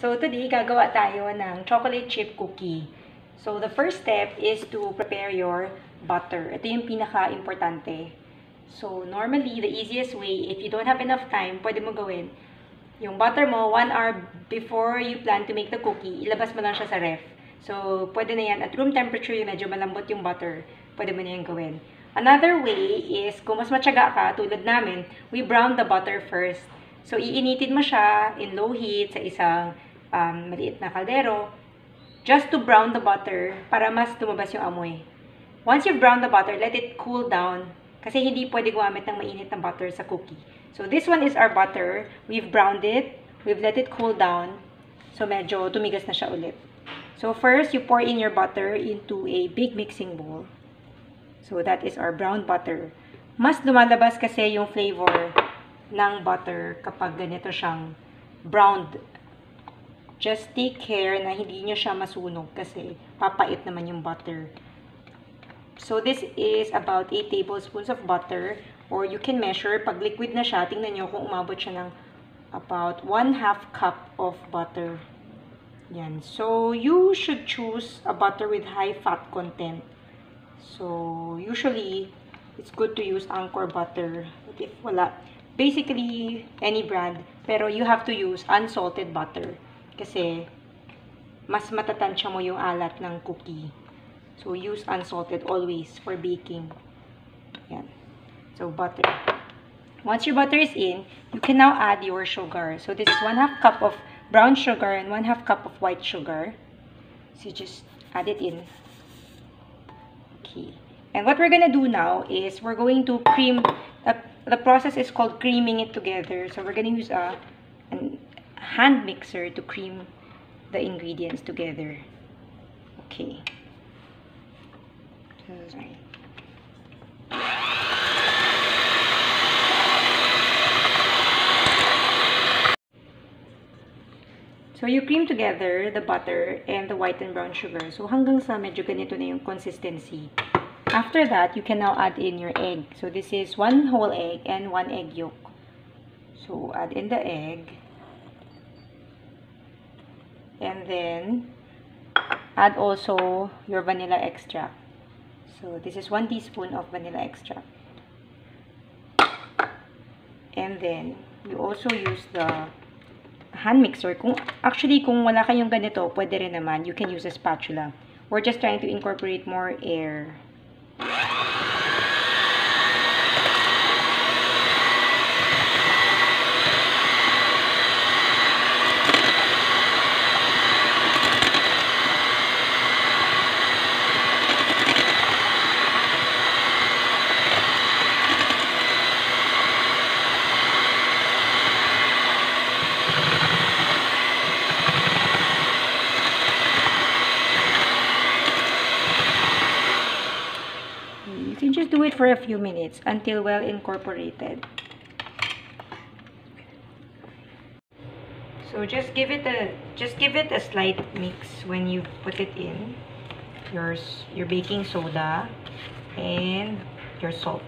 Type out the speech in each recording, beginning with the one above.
So today, gagawa tayo ng chocolate chip cookie. So the first step is to prepare your butter. Ito yung pinaka-importante. So normally, the easiest way, if you don't have enough time, pwede mo gawin. Yung butter mo, 1 hour before you plan to make the cookie, ilabas mo lang siya sa ref. So pwede na yan. At room temperature, yung medyo malambot yung butter, pwede mo na yan gawin. Another way is, kung mas matyaga ka, tulad namin, we brown the butter first. So iinitin mo siya in low heat sa isang maliit na kaldero, just to brown the butter para mas lumabas yung amoy. Once you brown the butter, let it cool down kasi hindi pwede gumamit ng mainit na butter sa cookie. So this one is our butter. We've browned it. We've let it cool down. So medyo tumigas na siya ulit. So first, you pour in your butter into a big mixing bowl. So that is our brown butter. Mas lumalabas kasi yung flavor ng butter kapag ganito siyang browned. Just take care na hindi nyo siya masunog kasi papait naman yung butter. So this is about 8 tablespoons of butter, or you can measure, pag liquid na siya, tingnan nyo kung umabot siya ng about 1/2 cup of butter. Yan. So you should choose a butter with high fat content. So usually, it's good to use Anchor butter. But if wala, basically any brand, pero you have to use unsalted butter. Kasi, mas matatansya mo yung alat ng cookie. So, use unsalted always for baking. Yan. So, butter. Once your butter is in, you can now add your sugar. So, this is 1/2 cup of brown sugar and 1/2 cup of white sugar. So, just add it in. Okay. And what we're gonna do now is, we're going to cream, the process is called creaming it together. So, we're gonna use a hand mixer to cream the ingredients together. Okay. So you cream together the butter and the white and brown sugar. So hanggang sa medyo ganito na yung consistency. After that, you can now add in your egg. So this is 1 whole egg and 1 egg yolk. So add in the egg. And then, add also your vanilla extract. So, this is 1 teaspoon of vanilla extract. And then, you also use the hand mixer. Actually, kung wala kayong ganito, pwede rin naman. You can use a spatula. We're just trying to incorporate more air. Just do it for a few minutes until well incorporated. So just give it a slight mix when you put it in. Your baking soda and your salt.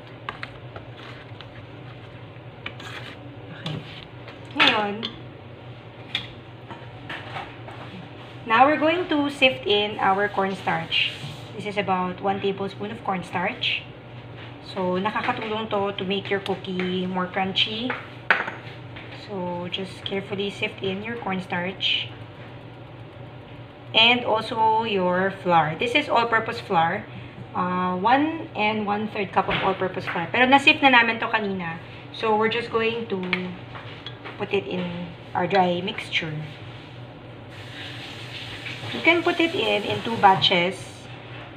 Okay. Ngayon, now we're going to sift in our cornstarch. This is about 1 tablespoon of cornstarch. So, nakakatulong to make your cookie more crunchy. So, just carefully sift in your cornstarch. And also your flour. This is all-purpose flour. 1 and 1/3 cup of all-purpose flour. Pero na-sift na namin to kanina. So, we're just going to put it in our dry mixture. You can put it in 2 batches.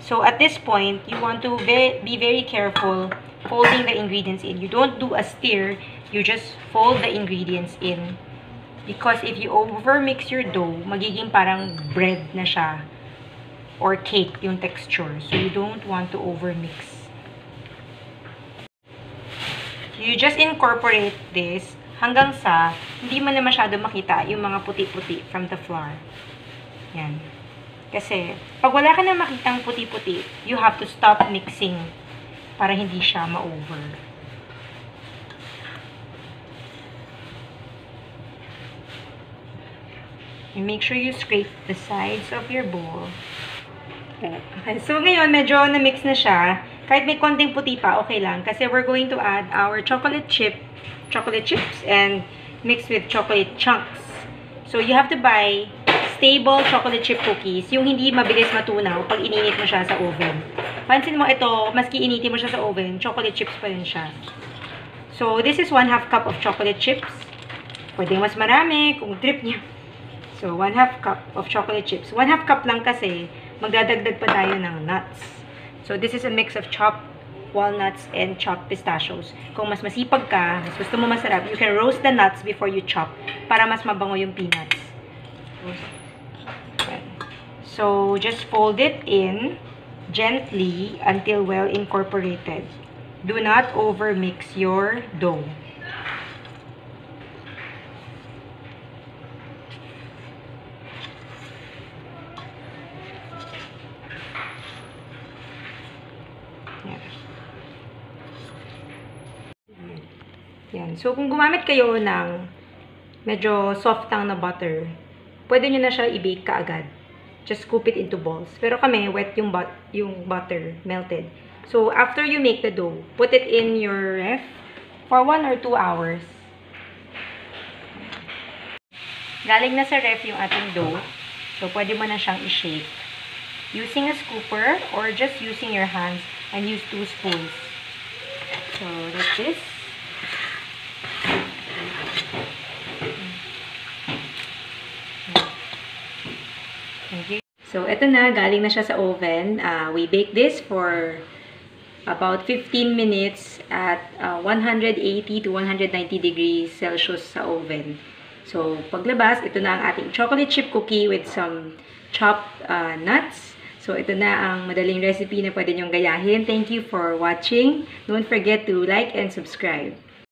So, at this point, you want to be very careful folding the ingredients in. You don't do a stir, you just fold the ingredients in. Because if you overmix your dough, magiging parang bread na siya. Or cake yung texture. So, you don't want to overmix. You just incorporate this hanggang sa hindi mo na masyado makita yung mga puti-puti from the flour. Yan. Kasi, pag wala ka na makitang puti-puti, you have to stop mixing para hindi siya ma-over. And make sure you scrape the sides of your bowl. Okay, so ngayon, medyo na-mix na siya. Kahit may konting puti pa, okay lang. Kasi we're going to add our chocolate chips and mix with chocolate chunks. So, you have to buy stable chocolate chip cookies. Yung hindi mabilis matunaw pag ininit mo siya sa oven. Pansin mo ito, maski initin mo siya sa oven, chocolate chips pa rin siya. So, this is 1/2 cup of chocolate chips. Pwede mas marami kung trip niyo. So, 1/2 cup of chocolate chips. 1/2 cup lang kasi magdadagdag pa tayo ng nuts. So, this is a mix of chopped walnuts and chopped pistachios. Kung mas masipag ka, mas gusto mo masarap, you can roast the nuts before you chop para mas mabango yung peanuts. So, just fold it in gently until well incorporated. Do not overmix your dough. Yan. So, kung gumamit kayo ng medyo soft lang na butter, pwede nyo na siya i-bake kaagad. Just scoop it into balls. Pero kami, wet yung butter, melted. So, after you make the dough, put it in your ref for 1 or 2 hours. Galing na sa ref yung ating dough. So, pwede mo na siyang i-shake. Using a scooper or just using your hands and use 2 spoons. So, like this. So, ito na. Galing na siya sa oven. We bake this for about 15 minutes at 180 to 190 degrees Celsius sa oven. So, paglabas, ito na ang ating chocolate chip cookie with some chopped nuts. So, ito na ang madaling recipe na pwede nyong gayahin. Thank you for watching. Don't forget to like and subscribe.